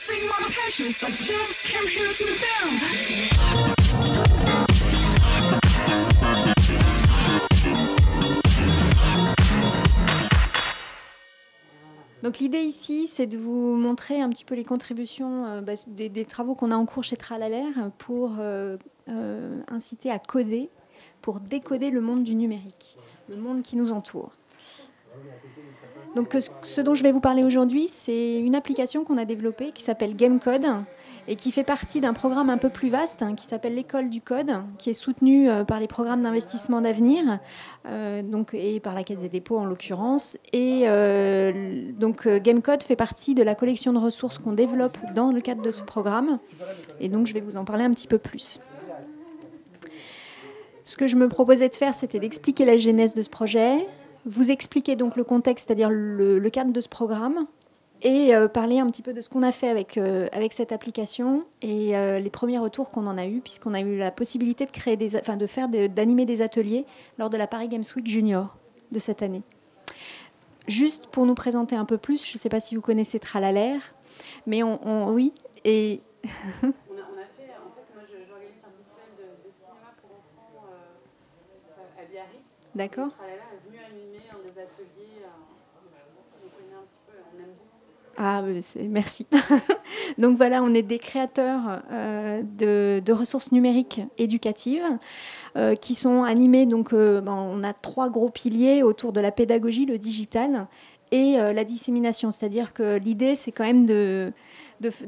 sing my passions. I just came here to defend. Donc l'idée ici, c'est de vous montrer un petit peu les contributions des travaux qu'on a en cours chez Tralalaire pour inciter à coder, pour décoder le monde du numérique, le monde qui nous entoure. Donc ce dont je vais vous parler aujourd'hui, c'est une application qu'on a développée qui s'appelle GameCode et qui fait partie d'un programme un peu plus vaste qui s'appelle l'École du Code, qui est soutenu par les programmes d'investissement d'avenir et par la Caisse des dépôts en l'occurrence. Et donc GameCode fait partie de la collection de ressources qu'on développe dans le cadre de ce programme. Et donc je vais vous en parler un petit peu plus. Ce que je me proposais de faire, c'était d'expliquer la genèse de ce projet, vous expliquer donc le contexte, c'est-à-dire le cadre de ce programme, et parler un petit peu de ce qu'on a fait avec cette application et les premiers retours qu'on en a eus, puisqu'on a eu la possibilité d'animer des ateliers lors de la Paris Games Week Junior de cette année. Juste pour nous présenter un peu plus, je ne sais pas si vous connaissez Tralalaire, mais oui, et... On a fait, en fait, moi j'organise un festival de cinéma pour enfants à Biarritz. D'accord. Tralalaire est venu animer des ateliers, on connaît un petit peu, on aime beaucoup. Ah, merci. Donc voilà, on est des créateurs de ressources numériques éducatives qui sont animées. Donc, on a 3 gros piliers autour de la pédagogie, le digital et la dissémination. C'est-à-dire que l'idée, c'est quand même de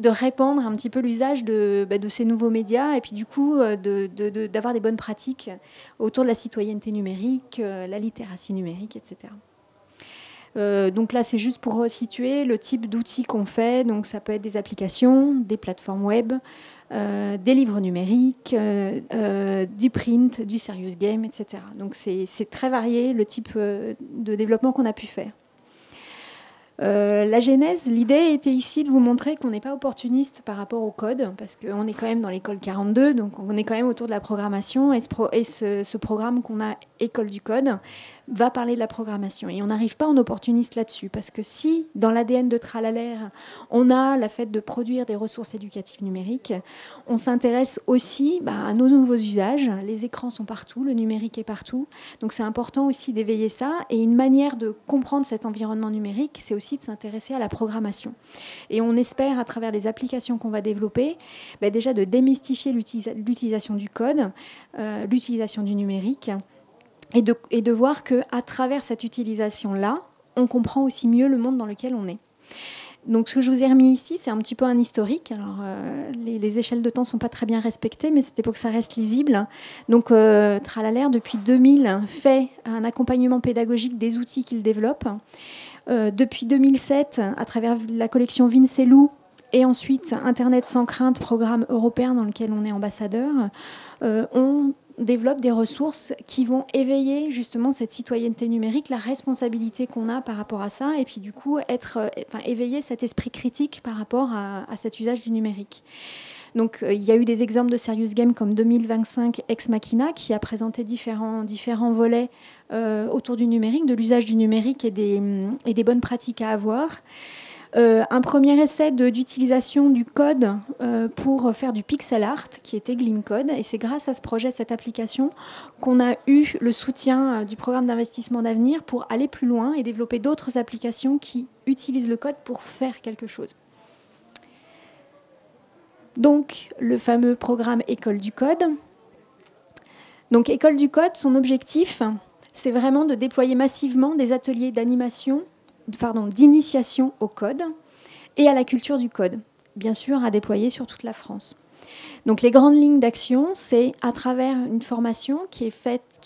répandre un petit peu l'usage de ces nouveaux médias et puis du coup d'avoir des bonnes pratiques autour de la citoyenneté numérique, la littératie numérique, etc. Donc là, c'est juste pour resituer le type d'outils qu'on fait. Donc ça peut être des applications, des plateformes web, des livres numériques, du print, du serious game, etc. Donc c'est très varié le type de développement qu'on a pu faire. La genèse, l'idée était ici de vous montrer qu'on n'est pas opportuniste par rapport au code, parce qu'on est quand même dans l'école 42, donc on est quand même autour de la programmation, et ce programme qu'on a, École du Code, va parler de la programmation. Et on n'arrive pas en opportuniste là-dessus, parce que si, dans l'ADN de Tralalaire, on a la fait de produire des ressources éducatives numériques, on s'intéresse aussi à nos nouveaux usages. Les écrans sont partout, le numérique est partout, donc c'est important aussi d'éveiller ça, et une manière de comprendre cet environnement numérique, c'est aussi de s'intéresser à la programmation. Et on espère, à travers les applications qu'on va développer, déjà de démystifier l'utilisation du code, l'utilisation du numérique, et de voir qu'à travers cette utilisation-là, on comprend aussi mieux le monde dans lequel on est. Donc ce que je vous ai remis ici, c'est un petit peu un historique. Alors, les échelles de temps ne sont pas très bien respectées, mais c'était pour que ça reste lisible. Donc Tralalaire, depuis 2000, fait un accompagnement pédagogique des outils qu'il développe. Depuis 2007, à travers la collection Vincelou, et ensuite Internet sans crainte, programme européen dans lequel on est ambassadeur, on développe des ressources qui vont éveiller justement cette citoyenneté numérique, la responsabilité qu'on a par rapport à ça, et puis du coup éveiller cet esprit critique par rapport à cet usage du numérique. Donc il y a eu des exemples de Serious Game comme 2025 Ex Machina qui a présenté différents volets autour du numérique, de l'usage du numérique et des bonnes pratiques à avoir. Un premier essai d'utilisation du code pour faire du pixel art qui était Glimcode, et c'est grâce à ce projet, cette application, qu'on a eu le soutien du programme d'investissement d'avenir pour aller plus loin et développer d'autres applications qui utilisent le code pour faire quelque chose. Donc le fameux programme École du Code. Donc École du Code, son objectif, c'est vraiment de déployer massivement des ateliers d'initiation au code et à la culture du code, bien sûr à déployer sur toute la France. Donc les grandes lignes d'action, c'est à travers une formation qui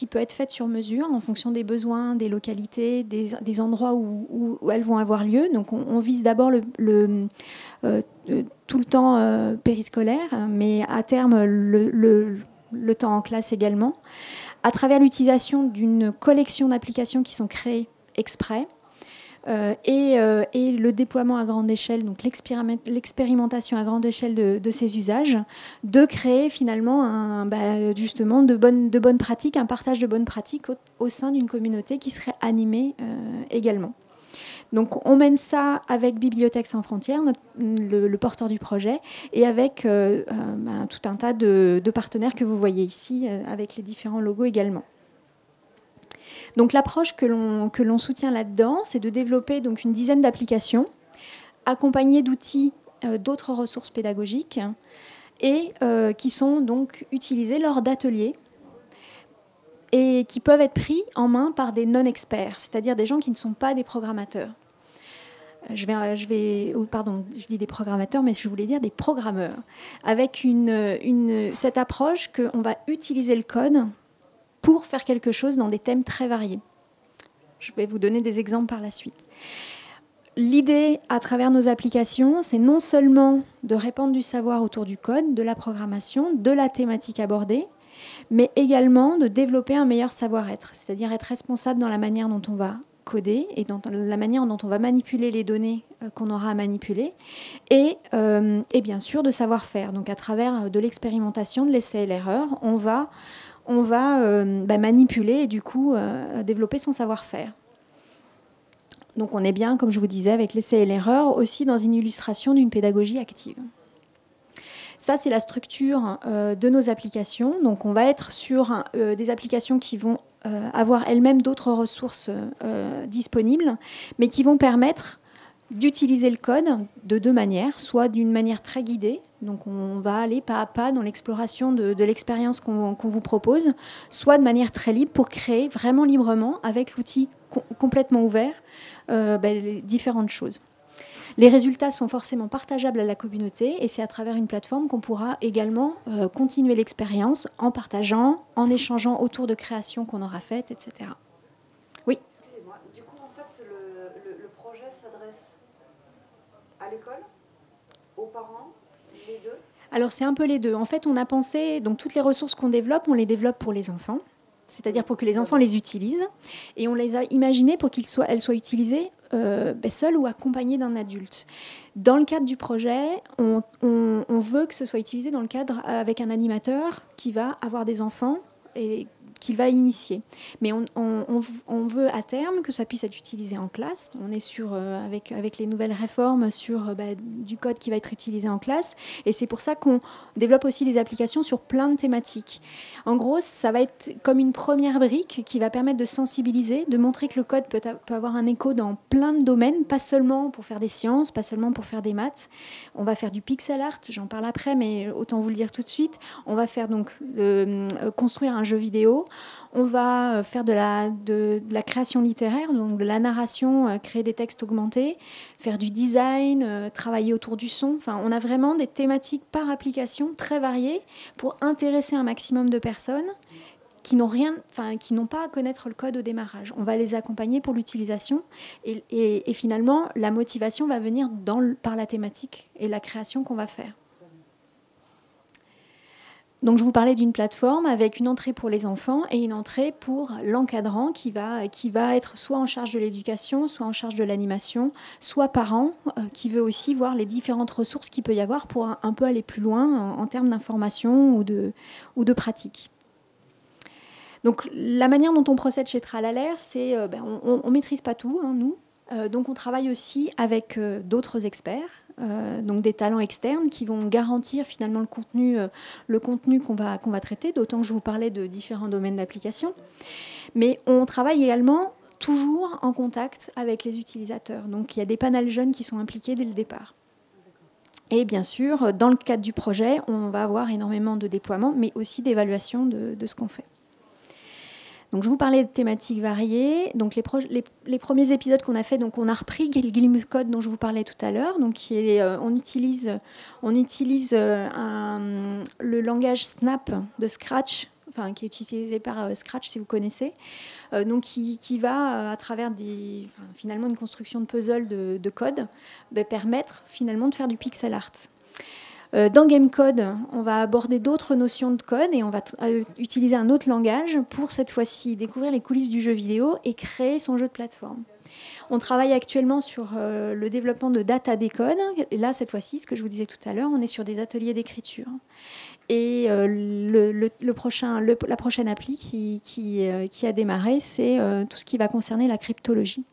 peut être faite sur mesure en fonction des besoins, des localités, des endroits où elles vont avoir lieu. Donc on vise d'abord tout le temps périscolaire, mais à terme le temps en classe également, à travers l'utilisation d'une collection d'applications qui sont créées exprès, et le déploiement à grande échelle, donc l'expérimentation à grande échelle de ces usages, de créer finalement justement de bonnes pratiques, un partage de bonnes pratiques au sein d'une communauté qui serait animée également. Donc on mène ça avec Bibliothèques sans frontières, le porteur du projet, et avec tout un tas de partenaires que vous voyez ici, avec les différents logos également. Donc l'approche que l'on soutient là-dedans, c'est de développer donc une dizaine d'applications, accompagnées d'outils d'autres ressources pédagogiques, et qui sont donc utilisées lors d'ateliers, et qui peuvent être pris en main par des non-experts, c'est-à-dire des gens qui ne sont pas des programmateurs. Je dis des programmateurs, mais je voulais dire des programmeurs, avec cette approche qu'on va utiliser le code pour faire quelque chose dans des thèmes très variés. Je vais vous donner des exemples par la suite. L'idée, à travers nos applications, c'est non seulement de répandre du savoir autour du code, de la programmation, de la thématique abordée, mais également de développer un meilleur savoir-être, c'est-à-dire être responsable dans la manière dont on va coder et dans la manière dont on va manipuler les données qu'on aura à manipuler, et bien sûr de savoir-faire. Donc à travers de l'expérimentation, de l'essai et l'erreur, on va manipuler et du coup développer son savoir-faire. Donc on est bien, comme je vous disais, avec l'essai et l'erreur, aussi dans une illustration d'une pédagogie active. Ça, c'est la structure de nos applications. Donc on va être sur des applications qui vont avoir elles-mêmes d'autres ressources disponibles, mais qui vont permettre d'utiliser le code de deux manières, soit d'une manière très guidée, donc on va aller pas à pas dans l'exploration de l'expérience qu'on vous propose, soit de manière très libre pour créer vraiment librement, avec l'outil complètement ouvert, différentes choses. Les résultats sont forcément partageables à la communauté et c'est à travers une plateforme qu'on pourra également continuer l'expérience en partageant, en échangeant autour de créations qu'on aura faites, etc. Oui. Excusez-moi, du coup, en fait, le projet s'adresse à l'école, aux parents, les deux? Alors c'est un peu les deux. En fait, on a pensé, donc toutes les ressources qu'on développe, on les développe pour les enfants, c'est-à-dire pour que les enfants les utilisent, et on les a imaginées pour qu'elles soient utilisées seules ou accompagnées d'un adulte. Dans le cadre du projet, on veut que ce soit utilisé dans le cadre avec un animateur qui va avoir des enfants et qu'il va initier. Mais on veut à terme que ça puisse être utilisé en classe. On est sur, avec les nouvelles réformes sur du code qui va être utilisé en classe. Et c'est pour ça qu'on développe aussi des applications sur plein de thématiques. En gros, ça va être comme une première brique qui va permettre de sensibiliser, de montrer que le code peut avoir un écho dans plein de domaines, pas seulement pour faire des sciences, pas seulement pour faire des maths. On va faire du pixel art, j'en parle après, mais autant vous le dire tout de suite. On va faire donc construire un jeu vidéo. On va faire de la création littéraire, donc de la narration, créer des textes augmentés, faire du design, travailler autour du son. Enfin, on a vraiment des thématiques par application très variées pour intéresser un maximum de personnes qui n'ont pas à connaître le code au démarrage. On va les accompagner pour l'utilisation et finalement, la motivation va venir par la thématique et la création qu'on va faire. Donc je vous parlais d'une plateforme avec une entrée pour les enfants et une entrée pour l'encadrant qui va être soit en charge de l'éducation, soit en charge de l'animation, soit parent qui veut aussi voir les différentes ressources qu'il peut y avoir pour un peu aller plus loin en termes d'information ou de pratique. Donc la manière dont on procède chez Tralalaire, c'est on ne maîtrise pas tout, nous. Donc on travaille aussi avec d'autres experts. Donc des talents externes qui vont garantir finalement le contenu qu'on va traiter, d'autant que je vous parlais de différents domaines d'application. Mais on travaille également toujours en contact avec les utilisateurs. Donc il y a des panels jeunes qui sont impliqués dès le départ. Et bien sûr, dans le cadre du projet, on va avoir énormément de déploiements, mais aussi d'évaluation de ce qu'on fait. Donc, je vous parlais de thématiques variées. Donc, les premiers épisodes qu'on a fait, donc on a repris Gilmour Code dont je vous parlais tout à l'heure. Donc, on utilise le langage Snap de Scratch, qui est utilisé par Scratch si vous connaissez. Donc, qui va à travers finalement une construction de puzzle de code, permettre finalement de faire du pixel art. Dans GameCode, on va aborder d'autres notions de code et on va utiliser un autre langage pour cette fois-ci découvrir les coulisses du jeu vidéo et créer son jeu de plateforme. On travaille actuellement sur le développement de data decode. Et là, cette fois-ci, ce que je vous disais tout à l'heure, on est sur des ateliers d'écriture. Et la prochaine appli qui a démarré, c'est tout ce qui va concerner la cryptologie.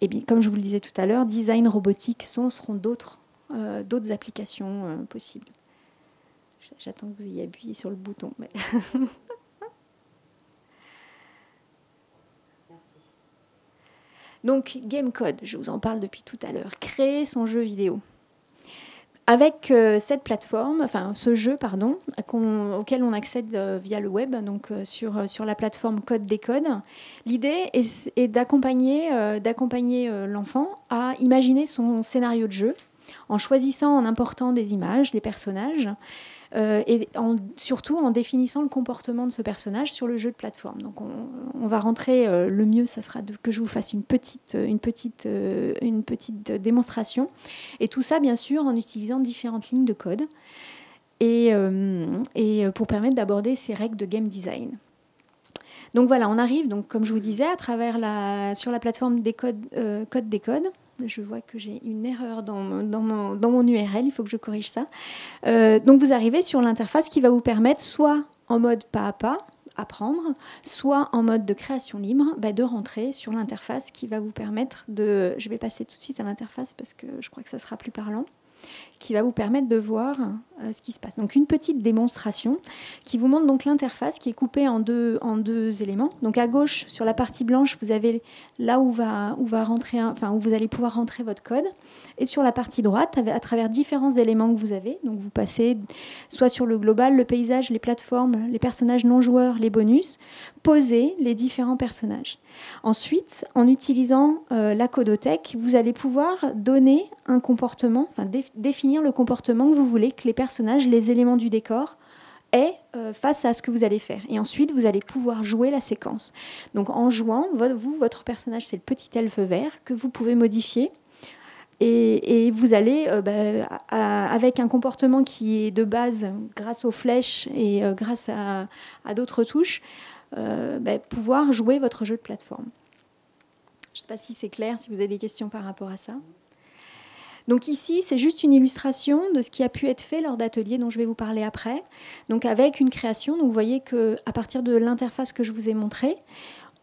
Et bien, comme je vous le disais tout à l'heure, design, robotique, son seront d'autres applications possibles. J'attends que vous ayez appuyé sur le bouton. Mais... Donc, GameCode, je vous en parle depuis tout à l'heure. Créer son jeu vidéo. Avec cette plateforme, enfin ce jeu, pardon, auquel on accède via le web, donc sur la plateforme Code Décode, l'idée est d'accompagner l'enfant à imaginer son scénario de jeu en choisissant, en important des images, des personnages, et surtout en définissant le comportement de ce personnage sur le jeu de plateforme. Donc on va rentrer, le mieux ça sera que je vous fasse une petite démonstration, et tout ça bien sûr en utilisant différentes lignes de code et pour permettre d'aborder ces règles de game design. Donc voilà, on arrive, donc, comme je vous disais, sur la plateforme Code Décode. Je vois que j'ai une erreur dans mon URL, il faut que je corrige ça. Donc vous arrivez sur l'interface qui va vous permettre, soit en mode pas à pas, apprendre, soit en mode de création libre, de rentrer sur l'interface qui va vous permettre de... Je vais passer tout de suite à l'interface parce que je crois que ça sera plus parlant, qui va vous permettre de voir ce qui se passe. Donc une petite démonstration qui vous montre donc l'interface qui est coupée en deux éléments. Donc à gauche, sur la partie blanche, vous avez là où vous allez pouvoir rentrer votre code. Et sur la partie droite, à travers différents éléments que vous avez, donc vous passez soit sur le global, le paysage, les plateformes, les personnages non joueurs, les bonus, poser les différents personnages. Ensuite, en utilisant la codothèque, vous allez pouvoir donner un comportement, définir le comportement que vous voulez que les personnages, les éléments du décor aient face à ce que vous allez faire. Et ensuite, vous allez pouvoir jouer la séquence. Donc en jouant, votre personnage, c'est le petit elfe vert que vous pouvez modifier. Et vous allez, avec un comportement qui est de base, grâce aux flèches et grâce à d'autres touches, pouvoir jouer votre jeu de plateforme. Je ne sais pas si c'est clair, si vous avez des questions par rapport à ça. Donc ici, c'est juste une illustration de ce qui a pu être fait lors d'ateliers dont je vais vous parler après. Donc avec une création, donc vous voyez qu'à partir de l'interface que je vous ai montrée,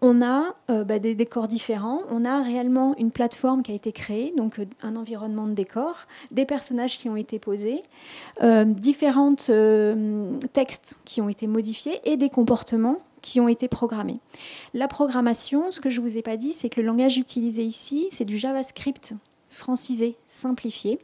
on a des décors différents. On a réellement une plateforme qui a été créée, donc un environnement de décor, des personnages qui ont été posés, différents textes qui ont été modifiés et des comportements qui ont été programmés. La programmation, ce que je ne vous ai pas dit, c'est que le langage utilisé ici, c'est du JavaScript francisé, simplifié.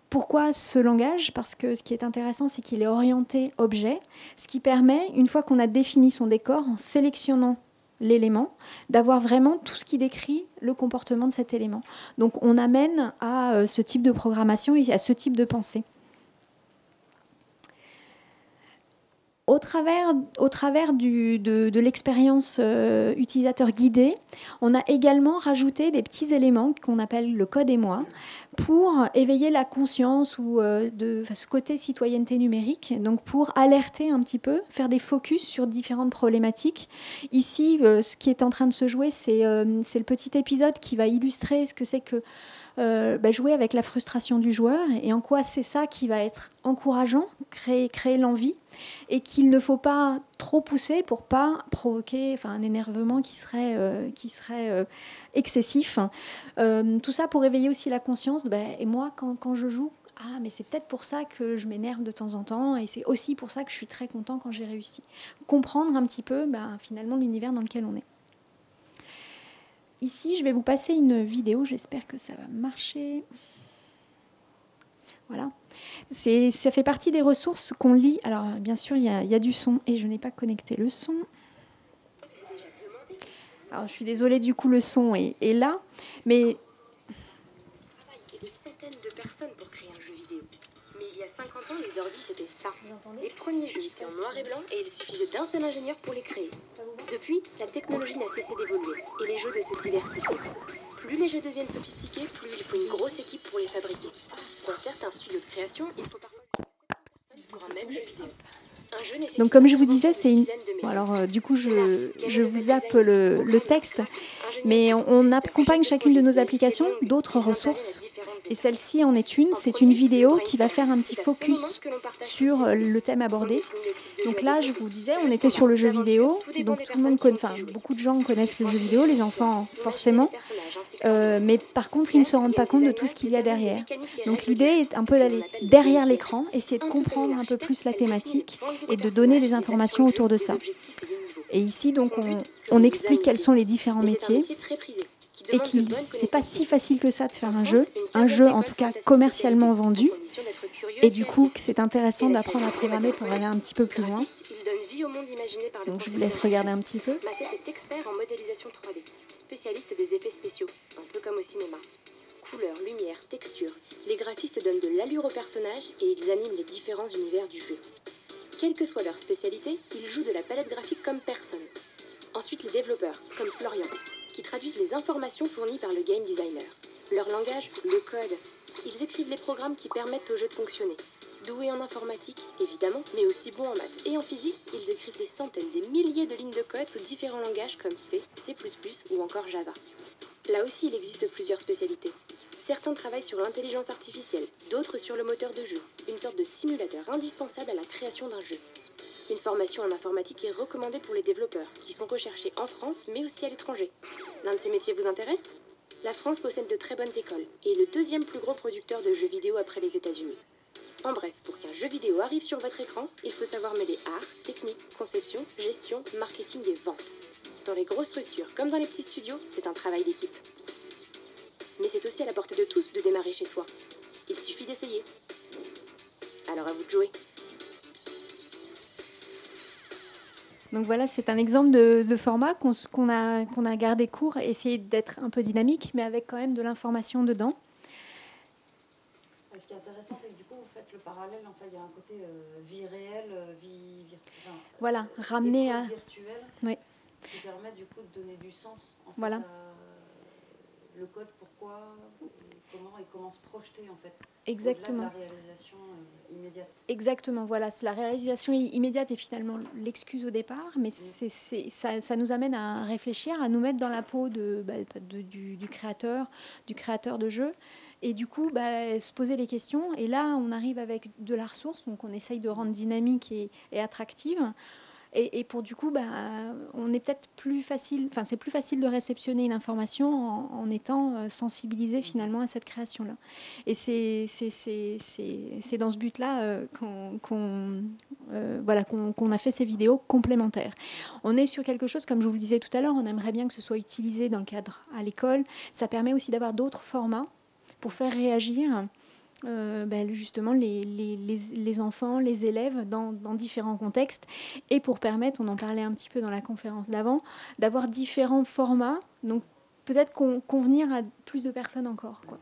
Pourquoi ce langage ? Parce que ce qui est intéressant, c'est qu'il est orienté objet, ce qui permet, une fois qu'on a défini son décor, en sélectionnant l'élément, d'avoir vraiment tout ce qui décrit le comportement de cet élément. Donc on amène à ce type de programmation et à ce type de pensée. Au travers de l'expérience utilisateur guidée, on a également rajouté des petits éléments qu'on appelle le code et moi pour éveiller la conscience ou ce côté citoyenneté numérique, donc pour alerter un petit peu, faire des focus sur différentes problématiques. Ici, ce qui est en train de se jouer, c'est le petit épisode qui va illustrer ce que c'est que jouer avec la frustration du joueur et en quoi c'est ça qui va être encourageant, créer l'envie, et qu'il ne faut pas trop pousser pour pas provoquer un énervement qui serait excessif. Tout ça pour éveiller aussi la conscience. Et moi, quand je joue, mais c'est peut-être pour ça que je m'énerve de temps en temps, et c'est aussi pour ça que je suis très content quand j'ai réussi. Comprendre un petit peu finalement l'univers dans lequel on est. Ici, je vais vous passer une vidéo, j'espère que ça va marcher. Voilà. Ça fait partie des ressources qu'on lit. Alors, bien sûr, il y a du son et je n'ai pas connecté le son. Alors, je suis désolée, du coup, le son est là. Mais... Il y a des centaines de personnes pour créer un jeu vidéo. Mais il y a 50 ans, les ordis, c'était ça. Les premiers jeux étaient en noir et blanc et il suffisait d'un seul ingénieur pour les créer. Depuis, la technologie n'a cessé d'évoluer et les jeux de se diversifier. Plus les jeux deviennent sophistiqués, plus il faut une grosse équipe pour les fabriquer. Dans certains studios de création, il faut parfois pour un même jeu vidéo. Donc comme je vous disais, c'est une... Bon, alors du coup je vous zappe le texte, mais on accompagne chacune de nos applications d'autres ressources Et celle-ci en est une, c'est une vidéo qui va faire un petit focus sur le thème abordé. Donc là, je vous disais, on était sur le jeu vidéo, donc tout le monde connaît, enfin beaucoup de gens connaissent le jeu vidéo, les enfants forcément, mais par contre ils ne se rendent pas compte de tout ce qu'il y a derrière. Donc l'idée est un peu d'aller derrière l'écran, essayer de comprendre un peu plus la thématique et de donner des informations autour de ça. Et ici, donc, on explique quels sont les différents métiers et qu'il c'est pas si facile que ça de faire un jeu en tout cas commercialement vendu. Et du coup, c'est intéressant d'apprendre à programmer pour aller un petit peu plus loin. Donc, je vous laisse regarder un petit peu. Mathias est expert en modélisation 3D, spécialiste des effets spéciaux, un peu comme au cinéma. Couleurs, lumière, texture, les graphistes donnent de l'allure aux personnages et ils animent les différents univers du jeu. Quelle que soit leur spécialité, ils jouent de la palette graphique comme personne. Ensuite, les développeurs, comme Florian, qui traduisent les informations fournies par le game designer. Leur langage, le code. Ils écrivent les programmes qui permettent au jeu de fonctionner. Doués en informatique, évidemment, mais aussi bons en maths et en physique, ils écrivent des centaines, des milliers de lignes de code sous différents langages comme C, C++ ou encore Java. Là aussi, il existe plusieurs spécialités. Certains travaillent sur l'intelligence artificielle, d'autres sur le moteur de jeu, une sorte de simulateur indispensable à la création d'un jeu. Une formation en informatique est recommandée pour les développeurs, qui sont recherchés en France, mais aussi à l'étranger. L'un de ces métiers vous intéresse ? La France possède de très bonnes écoles, et est le deuxième plus gros producteur de jeux vidéo après les États-Unis. En bref, pour qu'un jeu vidéo arrive sur votre écran, il faut savoir mêler art, technique, conception, gestion, marketing et vente. Dans les grosses structures, comme dans les petits studios, c'est un travail d'équipe. Mais c'est aussi à la portée de tous de démarrer chez soi. Il suffit d'essayer. Alors à vous de jouer. Donc voilà, c'est un exemple de format qu'on a gardé court, essayer d'être un peu dynamique, mais avec quand même de l'information dedans. Ce qui est intéressant, c'est que du coup, vous faites le parallèle. En fait, il y a un côté vie réelle, vie virtuelle. Voilà, ramener à virtuelle, oui. Qui permet du coup de donner du sens. En voilà. fait, le code, pourquoi, et comment se projeter en fait. Exactement. Au-delà de la réalisation immédiate. Exactement, voilà. La réalisation immédiate est finalement l'excuse au départ, mais ça nous amène à réfléchir, à nous mettre dans la peau du créateur de jeu. Et du coup, se poser les questions. Et là, on arrive avec de la ressource, donc on essaye de rendre dynamique et attractive. Et pour du coup, on est peut-être plus facile, enfin c'est plus facile de réceptionner une information en étant sensibilisé finalement à cette création-là. Et c'est dans ce but-là qu'on a fait ces vidéos complémentaires. On est sur quelque chose, comme je vous le disais tout à l'heure, on aimerait bien que ce soit utilisé dans le cadre à l'école. Ça permet aussi d'avoir d'autres formats pour faire réagir justement les enfants, les élèves dans différents contextes et pour permettre, on en parlait un petit peu dans la conférence d'avant, d'avoir différents formats, donc peut-être convenir à plus de personnes encore, quoi.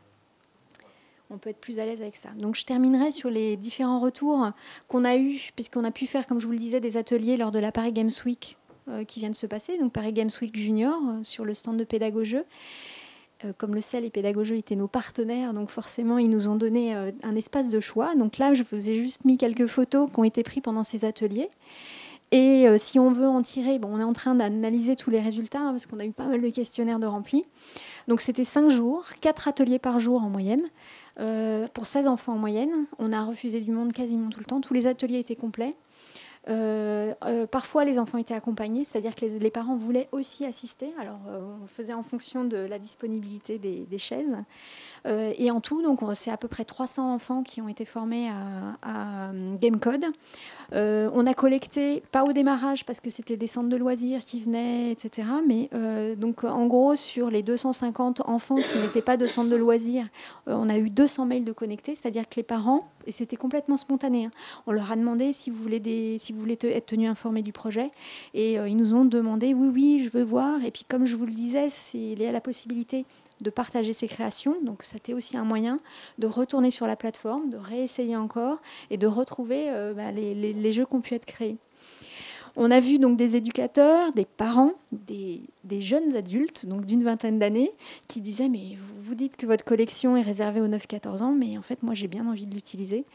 On peut être plus à l'aise avec ça. Donc je terminerai sur les différents retours qu'on a eus, puisqu'on a pu faire, comme je vous le disais, des ateliers lors de la Paris Games Week qui vient de se passer, donc Paris Games Week Junior sur le stand de Pédagogeux. Comme le sait, les pédagogues étaient nos partenaires, donc forcément, ils nous ont donné un espace de choix. Donc là, je vous ai juste mis quelques photos qui ont été prises pendant ces ateliers. Et si on veut en tirer, on est en train d'analyser tous les résultats, parce qu'on a eu pas mal de questionnaires de remplis. Donc c'était 5 jours, 4 ateliers par jour en moyenne, pour 16 enfants en moyenne. On a refusé du monde quasiment tout le temps. Tous les ateliers étaient complets. Parfois les enfants étaient accompagnés, c'est-à-dire que les parents voulaient aussi assister. Alors on faisait en fonction de la disponibilité des chaises. Et en tout, donc c'est à peu près 300 enfants qui ont été formés à GameCode. On a collecté, pas au démarrage parce que c'était des centres de loisirs qui venaient, etc. Mais donc en gros sur les 250 enfants qui n'étaient pas de centre de loisirs, on a eu 200 mails de connectés, c'est-à-dire que les parents, et c'était complètement spontané, hein, on leur a demandé si vous voulez être tenus informés du projet, et ils nous ont demandé oui je veux voir. Et puis comme je vous le disais, il y a la possibilité de partager ses créations, donc c'était aussi un moyen de retourner sur la plateforme, de réessayer encore et de retrouver les jeux qui ont pu être créés. On a vu donc des éducateurs, des parents, des jeunes adultes, donc d'une vingtaine d'années, qui disaient « mais vous dites que votre collection est réservée aux 9-14 ans, mais en fait moi j'ai bien envie de l'utiliser ».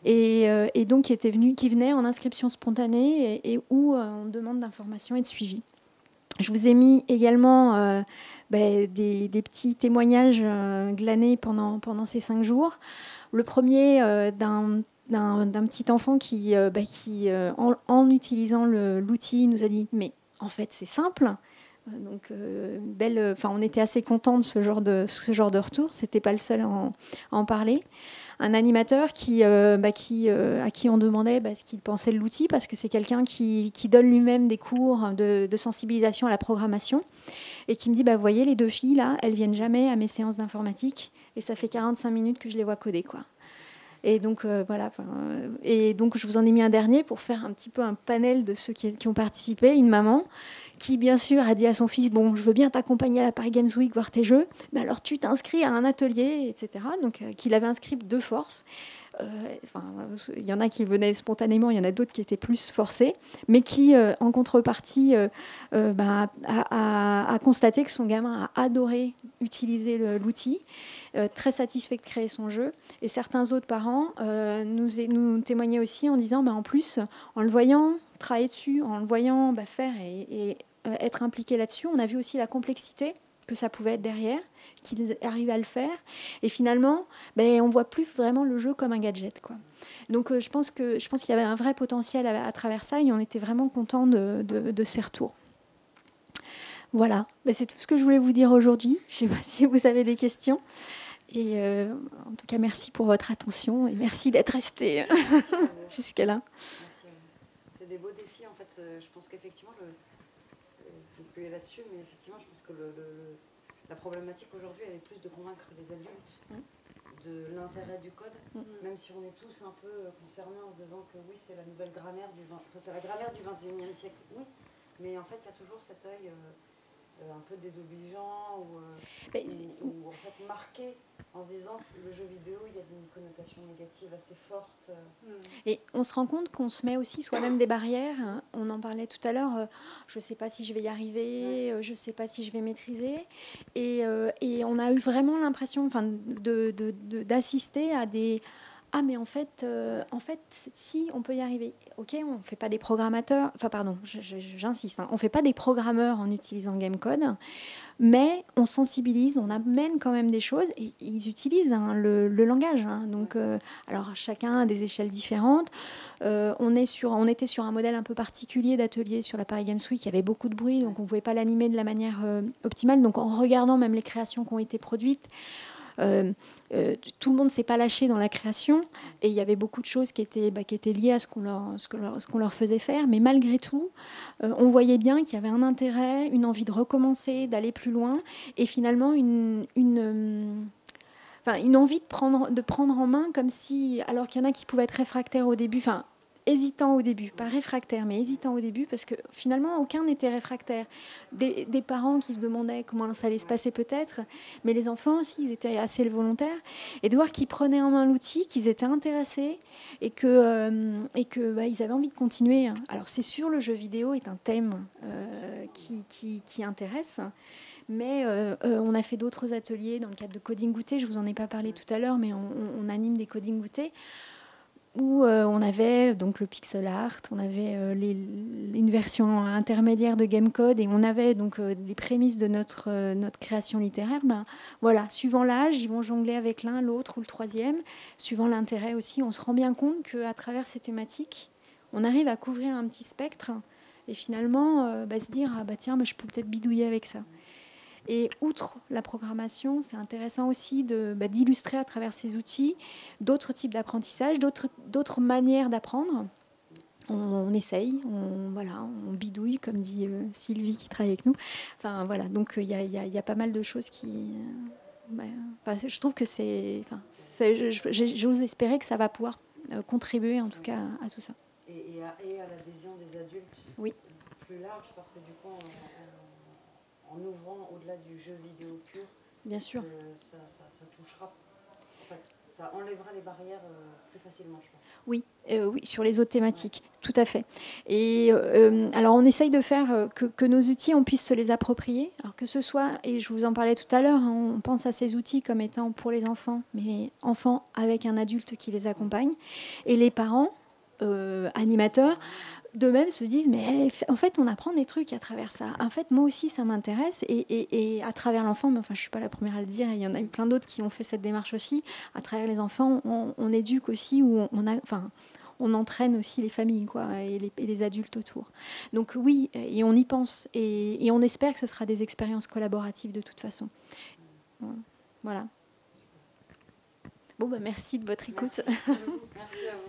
Et donc qui venaient en inscription spontanée et ou en demande d'information et de suivi. Je vous ai mis également des petits témoignages glanés pendant ces 5 jours. Le premier d'un petit enfant qui en utilisant l'outil, nous a dit « mais en fait c'est simple ». Donc, on était assez contents de ce genre de retour. C'était pas le seul à en parler. Un animateur à qui on demandait ce qu'il pensait de l'outil, parce que c'est quelqu'un qui donne lui-même des cours de sensibilisation à la programmation, et qui me dit vous voyez, les 2 filles là, elles viennent jamais à mes séances d'informatique, et ça fait 45 minutes que je les vois coder, quoi. Et donc, et donc, je vous en ai mis un dernier pour faire un petit peu un panel de ceux qui ont participé. Une maman qui, bien sûr, a dit à son fils « Bon, je veux bien t'accompagner à la Paris Games Week, voir tes jeux, mais alors tu t'inscris à un atelier, etc. » Donc, qu'il avait inscrit de force. Il y en a qui venaient spontanément, il y en a d'autres qui étaient plus forcés, mais qui, en contrepartie, a constaté que son gamin a adoré utiliser l'outil, très satisfait de créer son jeu. Et certains autres parents nous témoignaient aussi en disant en plus, en le voyant travailler dessus, en le voyant faire et être impliqué là-dessus, on a vu aussi la complexité que ça pouvait être derrière, qu'ils arrivaient à le faire. Et finalement, on ne voit plus vraiment le jeu comme un gadget, quoi. Donc je pense qu'il y avait un vrai potentiel à travers ça, et on était vraiment contents de ces retours. Voilà, c'est tout ce que je voulais vous dire aujourd'hui. Je ne sais pas si vous avez des questions. Et en tout cas, merci pour votre attention et merci d'être resté jusque-là. Merci. C'est des beaux défis, en fait. Je pense qu'effectivement, je peux y aller là-dessus, mais effectivement, je pense que la problématique aujourd'hui, elle est plus de convaincre les adultes de l'intérêt du code, même si on est tous un peu concernés en se disant que oui, c'est la nouvelle grammaire c'est la grammaire du 21e siècle, oui, mais en fait, il y a toujours cet œil un peu désobligeant ou en fait marqué en se disant le jeu vidéo, il y a une connotation négative assez forte. Et on se rend compte qu'on se met aussi soi-même des barrières. On en parlait tout à l'heure. Je ne sais pas si je vais y arriver, je ne sais pas si je vais maîtriser. Et on a eu vraiment l'impression d'assister à des... Ah, mais en fait, si, on peut y arriver. Ok, on ne fait pas des programmateurs... Enfin, pardon, j'insiste. On ne fait pas des programmeurs en utilisant Gamecode, mais on sensibilise, on amène quand même des choses, et ils utilisent le langage. Donc, alors, chacun a des échelles différentes. On était sur un modèle un peu particulier d'atelier sur la Paris Games Week. Il y avait beaucoup de bruit, donc on ne pouvait pas l'animer de la manière optimale. Donc, en regardant même les créations qui ont été produites, tout le monde ne s'est pas lâché dans la création, et il y avait beaucoup de choses qui étaient liées à ce qu'on leur faisait faire, mais malgré tout on voyait bien qu'il y avait un intérêt, une envie de recommencer, d'aller plus loin, et finalement une envie de prendre en main, comme si, alors qu'il y en a qui pouvaient être réfractaires au début, hésitant au début, pas réfractaire, mais hésitant au début, parce que finalement, aucun n'était réfractaire. Des parents qui se demandaient comment ça allait se passer peut-être, mais les enfants aussi, ils étaient assez volontaires. Et de voir qu'ils prenaient en main l'outil, qu'ils étaient intéressés, et que ils avaient envie de continuer. Alors, c'est sûr, le jeu vidéo est un thème qui intéresse. Mais on a fait d'autres ateliers dans le cadre de Coding Goûter. Je ne vous en ai pas parlé tout à l'heure, mais on anime des Coding Goûter, où on avait donc le pixel art, on avait une version intermédiaire de Gamecode, et on avait donc les prémices de notre création littéraire. Voilà, suivant l'âge, ils vont jongler avec l'un, l'autre ou le troisième, suivant l'intérêt aussi. On se rend bien compte qu'à travers ces thématiques, on arrive à couvrir un petit spectre, et finalement se dire tiens, je peux peut-être bidouiller avec ça. Et outre la programmation, c'est intéressant aussi d'illustrer à travers ces outils d'autres types d'apprentissage, d'autres manières d'apprendre. On essaye, on bidouille, comme dit Sylvie qui travaille avec nous. Enfin, voilà, donc il y a pas mal de choses qui... je trouve que j'ose espérer que ça va pouvoir contribuer en tout cas à tout ça. Et à l'adhésion des adultes, oui, plus large, parce que du coup, en ouvrant au-delà du jeu vidéo pur, bien sûr, ça touchera, en fait, ça enlèvera les barrières plus facilement, je pense. Oui, oui, sur les autres thématiques, tout à fait. Et alors on essaye de faire que nos outils, on puisse se les approprier, alors que ce soit, et je vous en parlais tout à l'heure, on pense à ces outils comme étant pour les enfants, mais enfants avec un adulte qui les accompagne, et les parents animateurs, d'eux-mêmes se disent mais en fait on apprend des trucs à travers ça. En fait moi aussi ça m'intéresse et à travers l'enfant, mais enfin je suis pas la première à le dire, il y en a eu plein d'autres qui ont fait cette démarche aussi. À travers les enfants, on éduque aussi ou on entraîne aussi les familles quoi, et les adultes autour. Donc oui, et on y pense et on espère que ce sera des expériences collaboratives de toute façon. Voilà. Bon, merci de votre écoute. Merci à vous.